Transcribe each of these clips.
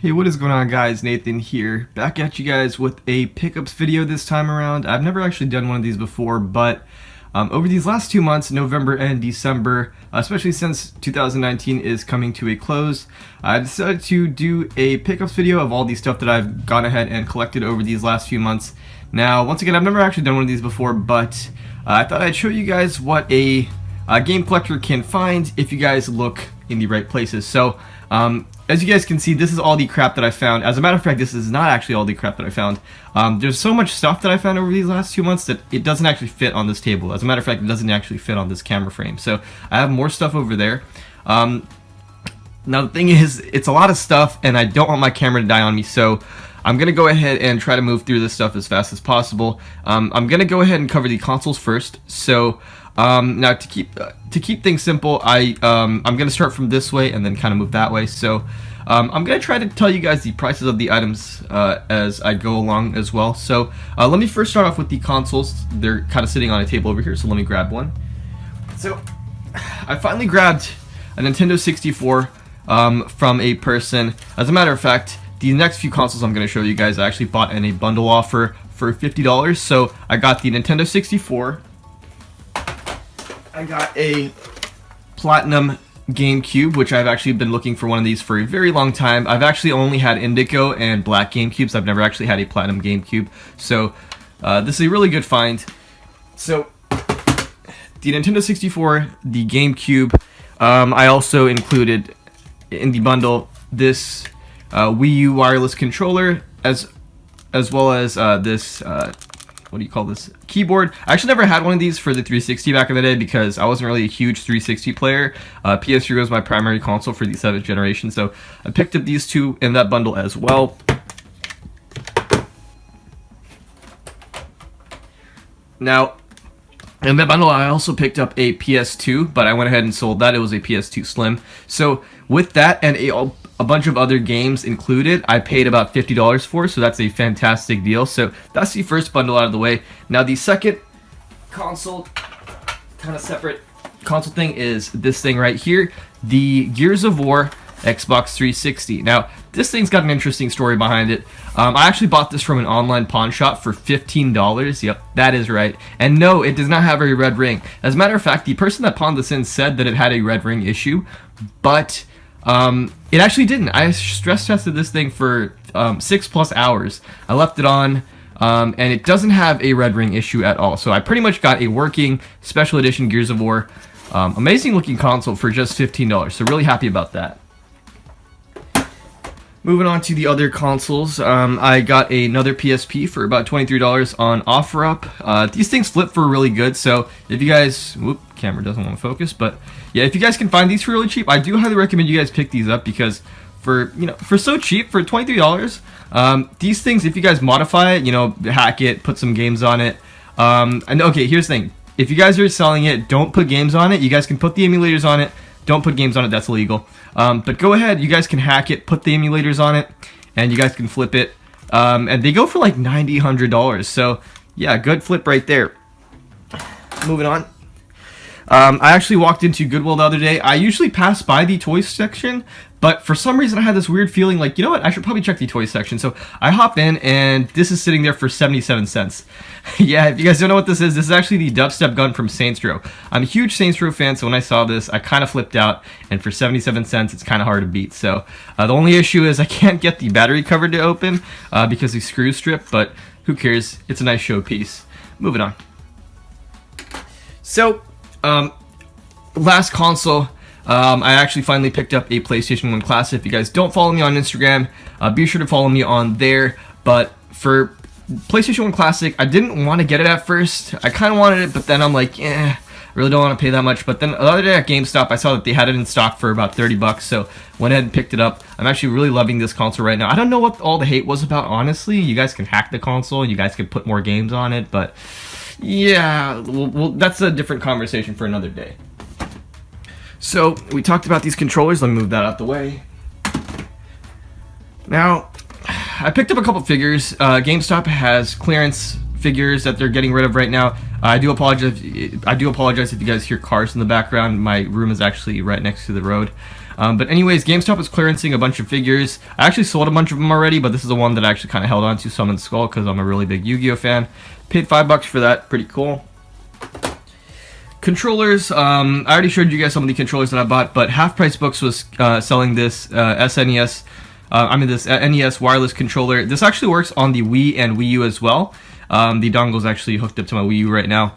Hey, what is going on, guys? Nathan here, back at you guys with a pickups video this time around. I've never actually done one of these before, but over these last 2 months, November and December, especially since 2019 is coming to a close, I decided to do a pickups video of all the stuff that I've gone ahead and collected over these last few months. Now, once again, I've never actually done one of these before, but I thought I'd show you guys what a game collector can find if you guys look in the right places. So, as you guys can see, this is all the crap that I found. As a matter of fact, this is not actually all the crap that I found. There's so much stuff that I found over these last 2 months that it doesn't actually fit on this table. As a matter of fact, it doesn't actually fit on this camera frame. So I have more stuff over there. Now the thing is, it's a lot of stuff and I don't want my camera to die on me, so I'm going to go ahead and try to move through this stuff as fast as possible. I'm going to go ahead and cover the consoles first. So now to keep things simple, I'm going to start from this way and then kind of move that way. So I'm going to try to tell you guys the prices of the items as I go along as well. So let me first start off with the consoles. They're kind of sitting on a table over here, so let me grab one. So I finally grabbed a Nintendo 64 from a person. As a matter of fact, the next few consoles I'm going to show you guys I actually bought in a bundle offer for $50. So I got the Nintendo 64. I got a Platinum GameCube, which I've actually been looking for one of these for a very long time. I've actually only had Indigo and Black GameCubes. I've never actually had a Platinum GameCube. So this is a really good find. So the Nintendo 64, the GameCube, I also included in the bundle this Wii U wireless controller, as well as this what do you call this, keyboard. I actually never had one of these for the 360 back in the day because I wasn't really a huge 360 player. PS3 was my primary console for the 7th generation, so I picked up these two in that bundle as well. Now, in that bundle, I also picked up a PS2, but I went ahead and sold that. It was a PS2 Slim. So with that and a bunch of other games included, I paid about $50 for, so that's a fantastic deal. So that's the first bundle out of the way. Now the second console, kind of separate console thing, is this thing right here, the Gears of War Xbox 360. Now this thing's got an interesting story behind it. I actually bought this from an online pawn shop for $15. Yep, that is right. And no, it does not have a red ring. As a matter of fact, the person that pawned this in said that it had a red ring issue, but it actually didn't. I stress tested this thing for 6+ hours. I left it on, and it doesn't have a red ring issue at all. So I pretty much got a working special edition Gears of War, amazing looking console for just $15. So really happy about that. Moving on to the other consoles, I got another PSP for about $23 on OfferUp. These things flip for really good, so if you guys, whoop, camera doesn't want to focus, but yeah, if you guys can find these for really cheap, I do highly recommend you guys pick these up because for so cheap, for $23, these things, if you guys modify it, hack it, put some games on it, and okay, here's the thing, if you guys are selling it, don't put games on it. You guys can put the emulators on it. Don't put games on it, that's illegal. But go ahead, you guys can hack it, put the emulators on it, and you guys can flip it. And they go for like $90, $100. So yeah, good flip right there. Moving on. I actually walked into Goodwill the other day. I usually pass by the toys section, but for some reason I had this weird feeling like, you know what, I should probably check the toys section. So I hop in and this is sitting there for 77 cents. Yeah, if you guys don't know what this is actually the dubstep gun from Saints Row. I'm a huge Saints Row fan, so when I saw this, I kind of flipped out, and for 77 cents, it's kind of hard to beat. So the only issue is I can't get the battery cover to open because the screws strip, but who cares? It's a nice showpiece. Moving on. So, last console, I actually finally picked up a PlayStation 1 Classic. If you guys don't follow me on Instagram, be sure to follow me on there. But for PlayStation 1 Classic, I didn't want to get it at first. I kind of wanted it, but then I'm like, I really don't want to pay that much. But then the other day at GameStop, I saw that they had it in stock for about $30, so went ahead and picked it up. I'm actually really loving this console right now. I don't know what all the hate was about, honestly. You guys can hack the console, you guys can put more games on it, but yeah, well, that's a different conversation for another day. So, we talked about these controllers. Let me move that out the way. Now, I picked up a couple figures. GameStop has clearance figures that they're getting rid of right now. I do apologize if you guys hear cars in the background. My room is actually right next to the road. But anyways, GameStop was clearancing a bunch of figures. I actually sold a bunch of them already, but this is the one that I actually kind of held on to, Summon Skull, because I'm a really big Yu-Gi-Oh fan. Paid $5 for that. Pretty cool. Controllers, I already showed you guys some of the controllers that I bought, but Half Price Books was selling this SNES, this NES wireless controller. This actually works on the Wii and Wii U as well. The dongle's actually hooked up to my Wii U right now.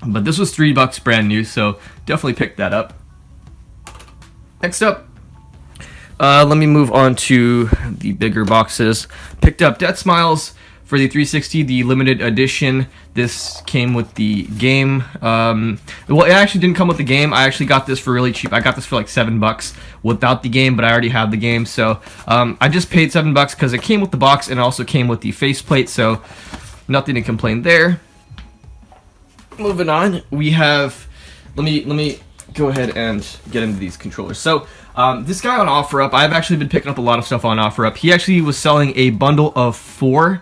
But this was $3 brand new, so definitely pick that up. Next up, let me move on to the bigger boxes. Picked up Death Smiles for the 360, the limited edition. This came with the game. Well, it actually didn't come with the game. I actually got this for really cheap. I got this for like $7 without the game, but I already have the game. So I just paid $7 because it came with the box and it also came with the faceplate. So nothing to complain there. Moving on, we have. Let me go ahead and get into these controllers. So this guy on OfferUp, I've actually been picking up a lot of stuff on OfferUp. He actually was selling a bundle of 4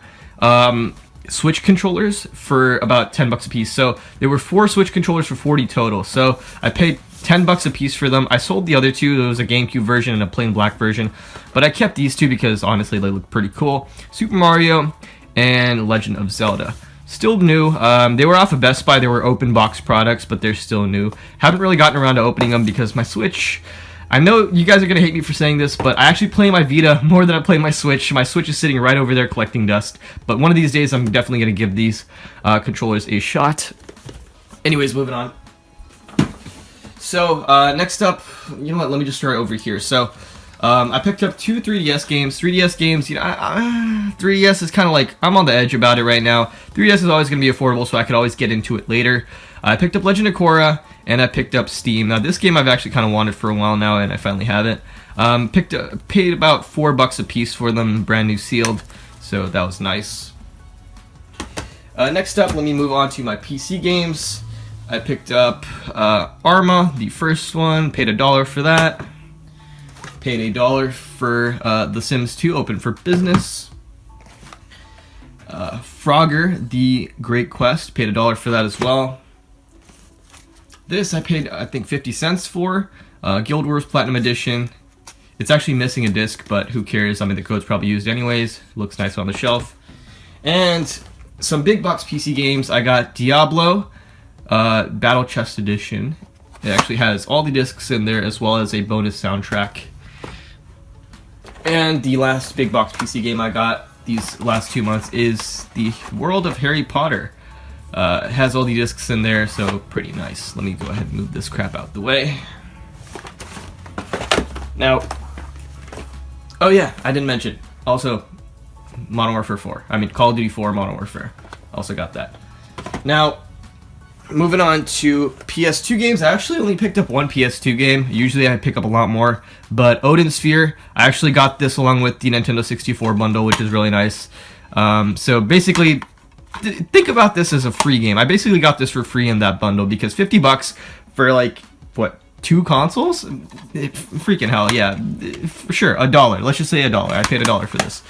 Switch controllers for about $10 a piece. So there were 4 Switch controllers for $40 total. So I paid $10 a piece for them. I sold the other 2. There was a GameCube version and a plain black version, but I kept these 2 because honestly they look pretty cool. Super Mario and Legend of Zelda. Still new. They were off of Best Buy. They were open box products, but they're still new. Haven't really gotten around to opening them because my Switch, I know you guys are going to hate me for saying this, but I actually play my Vita more than I play my Switch. My Switch is sitting right over there collecting dust. But one of these days, I'm definitely going to give these controllers a shot. Anyways, moving on. So, next up, you know what, let me just start over here. So, I picked up 2 3DS games. 3DS games, you know, 3DS is kind of like, I'm on the edge about it right now. 3DS is always going to be affordable, so I could always get into it later. I picked up Legend of Korra, and I picked up Steam. Now, this game I've actually kind of wanted for a while now, and I finally have it. Paid about $4 a piece for them, brand new sealed, so that was nice. Next up, let me move on to my PC games. I picked up Arma, the first one, paid $1 for that. Paid $1 for The Sims 2 Open for Business. Frogger, The Great Quest, paid $1 for that as well. This I paid, I think, 50 cents for. Guild Wars Platinum Edition. It's actually missing a disc, but who cares? I mean, the code's probably used anyways. Looks nice on the shelf. And some big box PC games. I got Diablo Battle Chest Edition. It actually has all the discs in there as well as a bonus soundtrack. And the last big box PC game I got these last 2 months is the World of Harry Potter. It has all the discs in there, so pretty nice. Let me go ahead and move this crap out the way. Now, oh yeah, I didn't mention. Also, Modern Warfare 4. I mean, Call of Duty 4 Modern Warfare. Also got that. Now, moving on to PS2 games. I actually only picked up 1 PS2 game. Usually I pick up a lot more. But Odin Sphere, I actually got this along with the Nintendo 64 bundle, which is really nice. So basically, think about this as a free game. I basically got this for free in that bundle because $50 for like, what, 2 consoles? Freaking hell, yeah. For sure, $1. Let's just say $1. I paid $1 for this.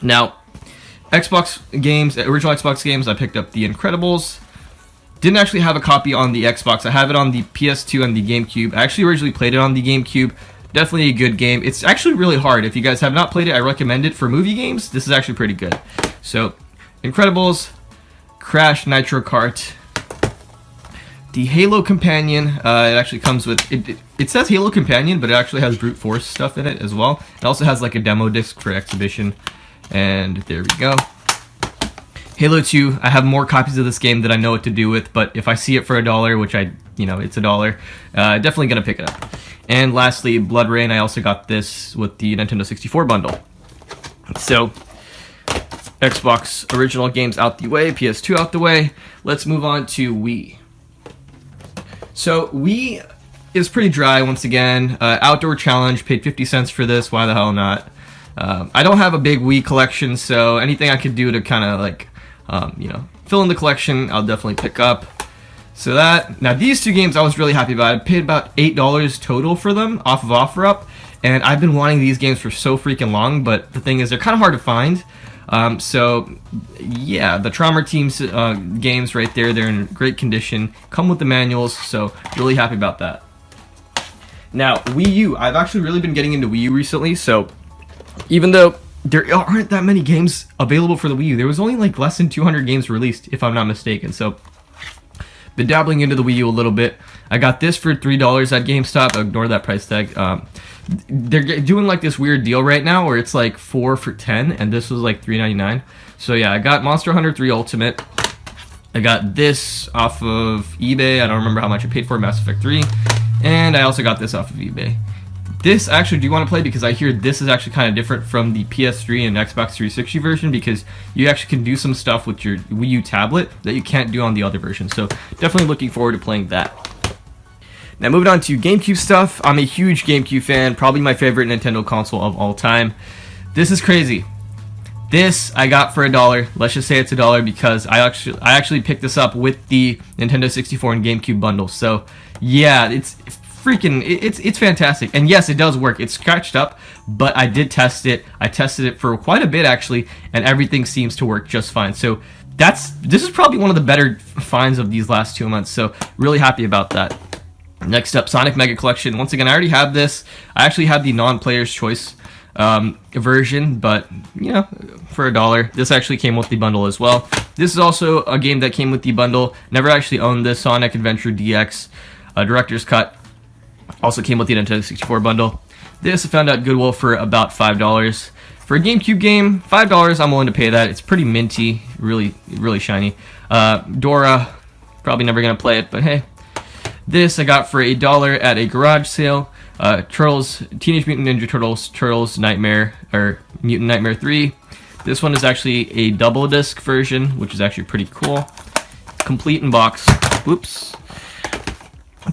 Now, Xbox games, original Xbox games, I picked up The Incredibles. Didn't actually have a copy on the Xbox. I have it on the PS2 and the GameCube. I actually originally played it on the GameCube. Definitely a good game. It's actually really hard. If you guys have not played it, I recommend it for movie games. This is actually pretty good. So, Incredibles, Crash Nitro Kart, the Halo Companion. It actually comes with, it says Halo Companion, but it actually has brute force stuff in it as well. It also has like a demo disc for exhibition. And there we go. Halo 2, I have more copies of this game that I know what to do with, but if I see it for $1, which it's $1, definitely gonna pick it up. And lastly, Blood Rain, I also got this with the Nintendo 64 bundle. So, Xbox original games out the way, PS2 out the way. Let's move on to Wii. So, Wii is pretty dry once again. Outdoor Challenge, paid 50 cents for this, why the hell not? I don't have a big Wii collection, so anything I could do to kind of like, fill in the collection, I'll definitely pick up. So now these 2 games I was really happy about. I paid about $8 total for them off of OfferUp, and I've been wanting these games for so freaking long, but the thing is they're kind of hard to find. So yeah, the Trauma Teams games right there, they're in great condition, come with the manuals, so really happy about that. Now, Wii U. I've actually really been getting into Wii U recently, so even though there aren't that many games available for the Wii U, there was only like less than 200 games released, if I'm not mistaken. So, been dabbling into the Wii U a little bit. I got this for $3 at GameStop. Ignore that price tag. They're doing like this weird deal right now where it's like 4 for $10, and this was like $3.99. So yeah, I got Monster Hunter 3 Ultimate. I got this off of eBay. I don't remember how much I paid for Mass Effect 3. And I also got this off of eBay. This I actually do want to play because I hear this is actually kind of different from the PS3 and Xbox 360 version, because you actually can do some stuff with your Wii U tablet that you can't do on the other version. So definitely looking forward to playing that. Now moving on to GameCube stuff. I'm a huge GameCube fan, probably my favorite Nintendo console of all time. This is crazy. This I got for $1. Let's just say it's $1 because I actually picked this up with the Nintendo 64 and GameCube bundle. So yeah, it's freaking, it's fantastic. And yes, it does work. It's scratched up, but I did test it. I tested it for quite a bit actually, and everything seems to work just fine. So this is probably one of the better finds of these last 2 months. So really happy about that. Next up, Sonic Mega Collection. Once again, I already have this. I actually have the non-player's choice version, but you know, for $1. This actually came with the bundle as well. This is also a game that came with the bundle. Never actually owned this. Sonic Adventure DX Director's Cut also came with the Nintendo 64 bundle. This I found at Goodwill for about $5. For a GameCube game, $5, I'm willing to pay that. It's pretty minty, really shiny. Dora, probably never gonna play it, but hey. This I got for $1 at a garage sale. Turtles, Teenage Mutant Ninja Turtles, Turtles Nightmare, or Mutant Nightmare 3. This one is actually a double disc version, which is actually pretty cool. Complete in box. Whoops.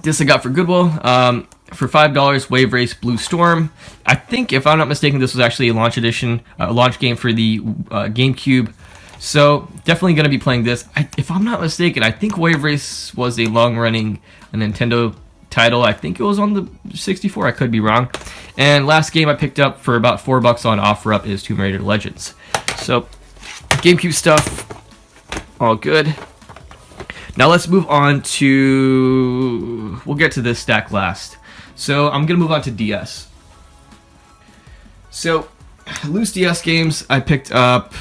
This I got for Goodwill. For $5, Wave Race Blue Storm. I think, if I'm not mistaken, this was actually a launch edition, launch game for the GameCube. So definitely going to be playing this. If I'm not mistaken, I think Wave Race was a long-running Nintendo title. I think it was on the 64. I could be wrong. And last game I picked up for about $4 on OfferUp is Tomb Raider Legends. So GameCube stuff, all good. Now let's move on to, we'll get to this stack last. So I'm going to move on to DS. So loose DS games, I picked up,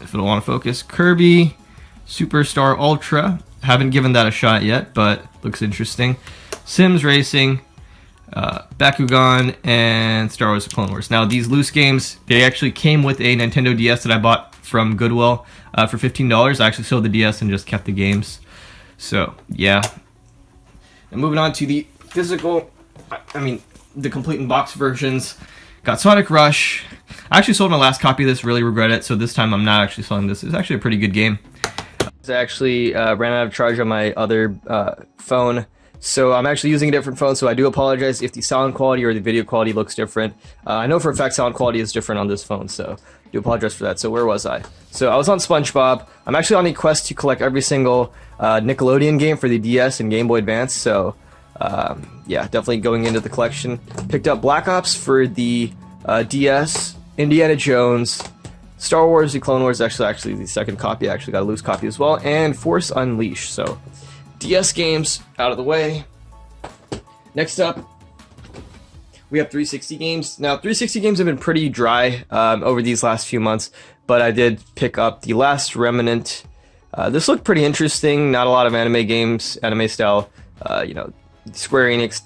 if I don't want to focus, Kirby Superstar Ultra. Haven't given that a shot yet, but looks interesting. Sims Racing, Bakugan, and Star Wars: The Clone Wars. Now these loose games, they actually came with a Nintendo DS that I bought from Goodwill for $15. I actually sold the DS and just kept the games. So yeah. And moving on to the physical, the complete in box versions. Got Sonic Rush. I actually sold my last copy of this, really regret it, so this time I'm not actually selling this. It's actually a pretty good game. I actually ran out of charge on my other phone, so I'm actually using a different phone, so I do apologize if the sound quality or the video quality looks different. I know for a fact sound quality is different on this phone, so I do apologize for that. So where was I? So I was on SpongeBob. I'm actually on a quest to collect every single Nickelodeon game for the DS and Game Boy Advance, so yeah, definitely going into the collection. Picked up Black Ops for the DS, Indiana Jones, Star Wars: The Clone Wars, actually the second copy. I actually got a loose copy as well, and Force Unleashed. So DS games out of the way. Next up, we have 360 games. Now 360 games have been pretty dry over these last few months, but I did pick up The Last Remnant. This looked pretty interesting. Not a lot of anime games, anime style, Square Enix.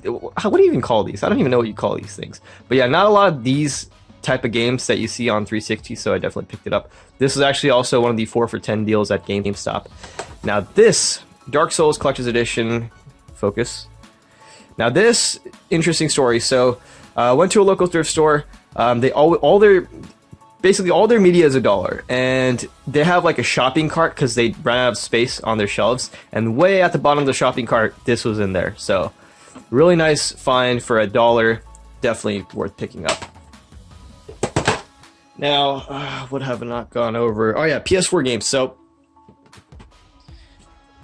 What do you even call these? I don't even know what you call these things. But yeah, not a lot of these type of games that you see on 360, so I definitely picked it up. This is actually also one of the 4 for $10 deals at GameStop. Now this, Dark Souls Collector's Edition, focus. Now this, interesting story. So went to a local thrift store. Basically all their media is $1, and they have like a shopping cart because they ran out of space on their shelves, and way at the bottom of the shopping cart, this was in there. So really nice find for $1, definitely worth picking up. Now, what have I not gone over? Oh yeah, PS4 games. So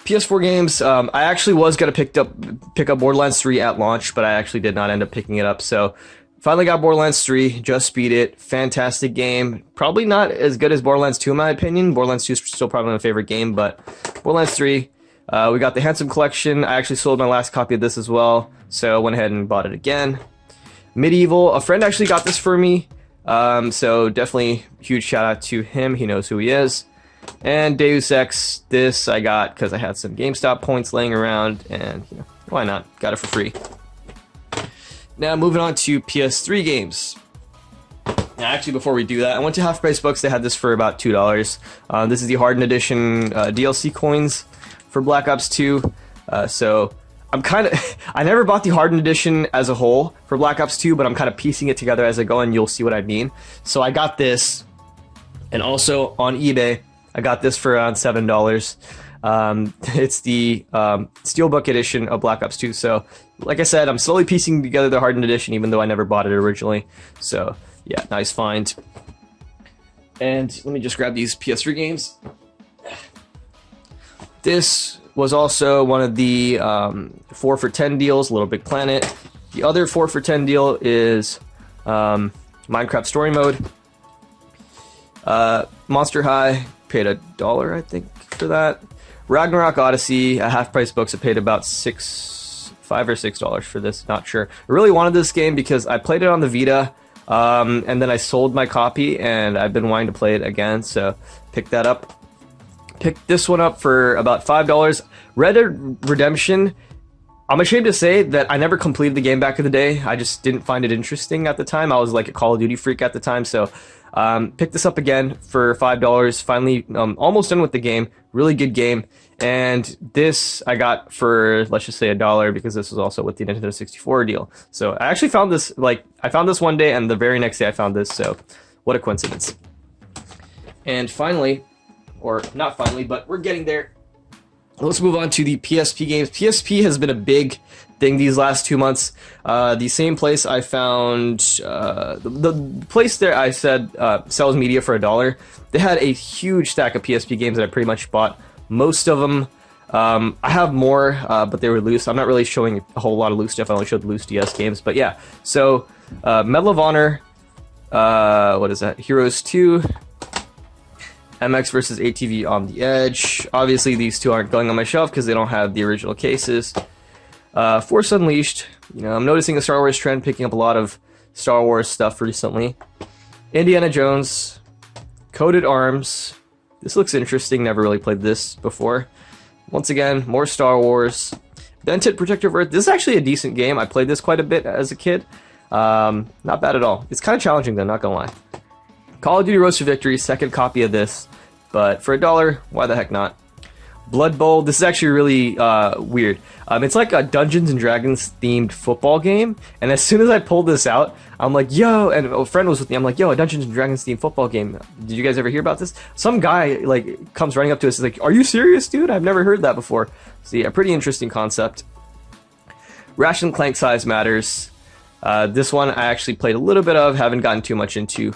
PS4 games, I actually was gonna pick up Borderlands 3 at launch, but I actually did not end up picking it up. So finally got Borderlands 3, just beat it. Fantastic game. Probably not as good as Borderlands 2 in my opinion. Borderlands 2 is still probably my favorite game, but Borderlands 3, We got the Handsome Collection. I actually sold my last copy of this as well, so I went ahead and bought it again. Medieval, a friend actually got this for me, so definitely huge shout out to him. He knows who he is. And Deus Ex, this I got because I had some GameStop points laying around, and you know, why not? Got it for free. Now moving on to PS3 games. Now, actually, before we do that, I went to Half Price Books. They had this for about $2. This is the Hardened Edition DLC coins for Black Ops 2. So I'm kind of... I never bought the Hardened Edition as a whole for Black Ops 2, but I'm kind of piecing it together as I go, and you'll see what I mean. So I got this, and also on eBay, I got this for around $7. It's the Steelbook edition of Black Ops 2. So, like I said, I'm slowly piecing together the Hardened Edition, even though I never bought it originally. So, yeah, nice find. And let me just grab these PS3 games. This was also one of the 4 for $10 deals, Little Big Planet. The other 4 for $10 deal is Minecraft Story Mode. Monster High, paid $1, I think, for that. Ragnarok Odyssey, at Half Price Books, I paid about $5 or $6 for this, not sure. I really wanted this game because I played it on the Vita, and then I sold my copy, and I've been wanting to play it again, so picked that up. Picked this one up for about $5. Red Dead Redemption, I'm ashamed to say that I never completed the game back in the day. I just didn't find it interesting at the time. I was like a Call of Duty freak at the time, so picked this up again for $5. Finally, almost done with the game. Really good game. And this I got for, let's just say, $1, because this was also with the Nintendo 64 deal. So I actually found this, I found this one day, and the very next day I found this, so what a coincidence. And finally, or not finally, but we're getting there. Let's move on to the PSP games. PSP has been a big thing these last 2 months. The same place I found, the place there I said sells media for $1. They had a huge stack of PSP games that I pretty much bought. Most of them, I have more, but they were loose. I'm not really showing a whole lot of loose stuff. I only showed the loose DS games, but yeah. So, Medal of Honor, what is that? Heroes 2, MX versus ATV on the Edge. Obviously, these two aren't going on my shelf because they don't have the original cases. Force Unleashed. You know, I'm noticing a Star Wars trend, picking up a lot of Star Wars stuff recently. Indiana Jones. Coded Arms. This looks interesting. Never really played this before. Once again, more Star Wars. Vented Protective Earth. This is actually a decent game. I played this quite a bit as a kid. Not bad at all. It's kind of challenging though, not gonna lie. Call of Duty Road to Victory, second copy of this, but for $1, why the heck not? Blood Bowl, this is actually really weird. It's like a Dungeons and Dragons themed football game, and as soon as I pulled this out, I'm like, yo, and a friend was with me, I'm like, yo, a Dungeons and Dragons themed football game. Did you guys ever hear about this? Some guy, like, comes running up to us, he's like, are you serious, dude? I've never heard that before. So yeah, pretty interesting concept. Ration Clank Size Matters. This one I actually played a little bit of, haven't gotten too much into.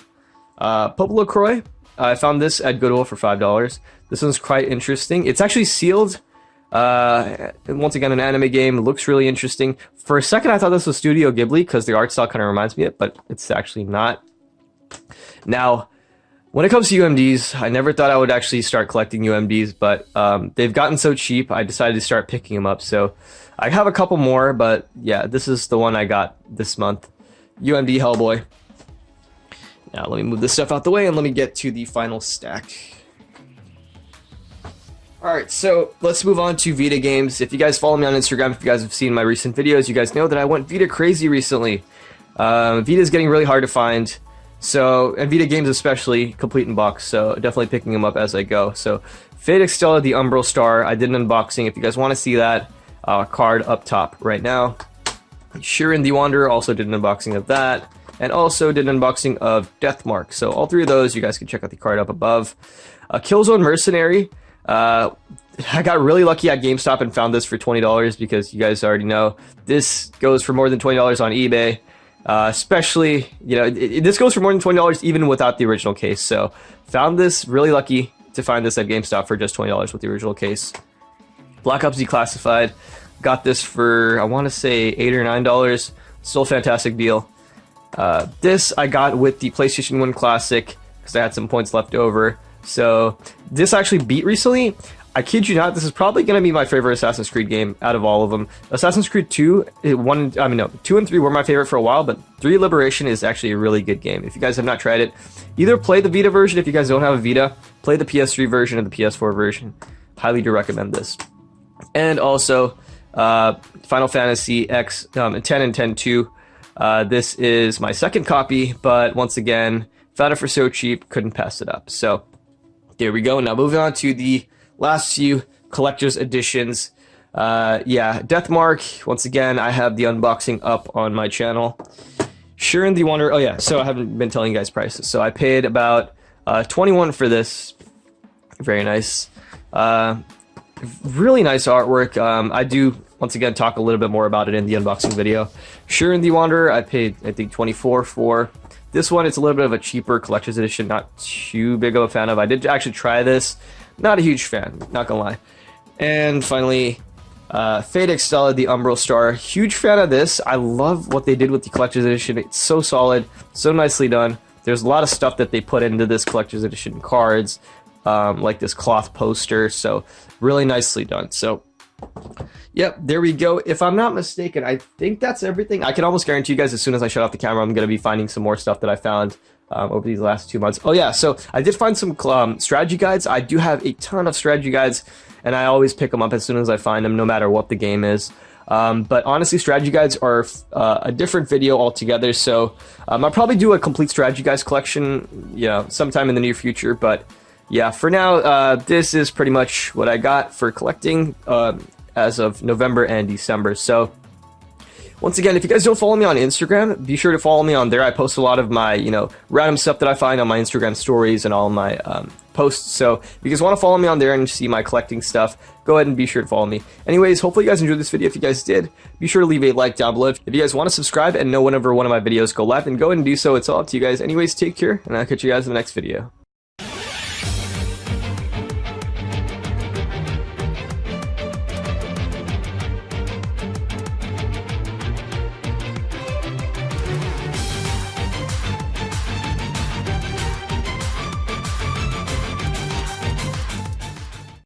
Pueblo LaCroix, I found this at Goodwill for $5. This one's quite interesting. It's actually sealed. Once again, an anime game. It looks really interesting. For a second, I thought this was Studio Ghibli because the art style kind of reminds me of it, but it's actually not. Now, when it comes to UMDs, I never thought I would actually start collecting UMDs, but they've gotten so cheap, I decided to start picking them up. So I have a couple more, but yeah, this is the one I got this month. UMD Hellboy. Now, let me move this stuff out the way and let me get to the final stack. Alright, so let's move on to Vita games. If you guys follow me on Instagram, if you guys have seen my recent videos, you guys know that I went Vita crazy recently. Vita's getting really hard to find, so, and Vita games especially, complete in box, so definitely picking them up as I go. So, Fate Extella, the Umbral Star, I did an unboxing. If you guys want to see that, card up top right now. Shiren the Wanderer, also did an unboxing of that. And also did an unboxing of Deathmark. So all three of those, you guys can check out the card up above. Killzone Mercenary. I got really lucky at GameStop and found this for $20 because you guys already know this goes for more than $20 on eBay. Especially, you know, this goes for more than $20 even without the original case. So found this really lucky to find this at GameStop for just $20 with the original case. Black Ops Declassified. Got this for, I want to say, $8 or $9. Still a fantastic deal. This I got with the PlayStation 1 Classic because I had some points left over. So this actually beat recently. I kid you not, this is probably going to be my favorite Assassin's Creed game out of all of them. Assassin's Creed 2, 2 and 3 were my favorite for a while, but 3 Liberation is actually a really good game. If you guys have not tried it, either play the Vita version if you guys don't have a Vita, play the PS3 version or the PS4 version. Highly do recommend this. And also, Final Fantasy X 10 and 10-2. This is my second copy, but once again, found it for so cheap, couldn't pass it up. So, there we go. Now moving on to the last few collector's editions. Yeah, Deathmark. Once again, I have the unboxing up on my channel. Sure in the Wonder. Oh yeah, so I haven't been telling you guys prices. So I paid about 21 for this. Very nice. Really nice artwork. I do once again talk a little bit more about it in the unboxing video. Sure in the Wanderer, I paid I think 24 for. This one, it's a little bit of a cheaper collector's edition, not too big of a fan of. I did actually try this. Not a huge fan, not gonna lie. And finally, Fate Extella, the Umbral Star. Huge fan of this. I love what they did with the collector's edition. It's so solid, so nicely done. There's a lot of stuff that they put into this collector's edition cards, like this cloth poster, so really nicely done. So, yep, there we go. If I'm not mistaken, I think that's everything. I can almost guarantee you guys as soon as I shut off the camera, I'm going to be finding some more stuff that I found over these last 2 months. Oh yeah, so I did find some strategy guides. I do have a ton of strategy guides, and I always pick them up as soon as I find them, no matter what the game is. But honestly, strategy guides are a different video altogether, so I'll probably do a complete strategy guides collection, sometime in the near future. But yeah, for now, this is pretty much what I got for collecting as of November and December. So once again, if you guys don't follow me on Instagram, be sure to follow me on there. I post a lot of my, random stuff that I find on my Instagram stories and all my posts. So if you guys want to follow me on there and see my collecting stuff, go ahead and be sure to follow me. Anyways, hopefully you guys enjoyed this video. If you guys did, be sure to leave a like down below. If you guys want to subscribe and know whenever one of my videos go live, then go ahead and do so. It's all up to you guys. Anyways, take care, and I'll catch you guys in the next video.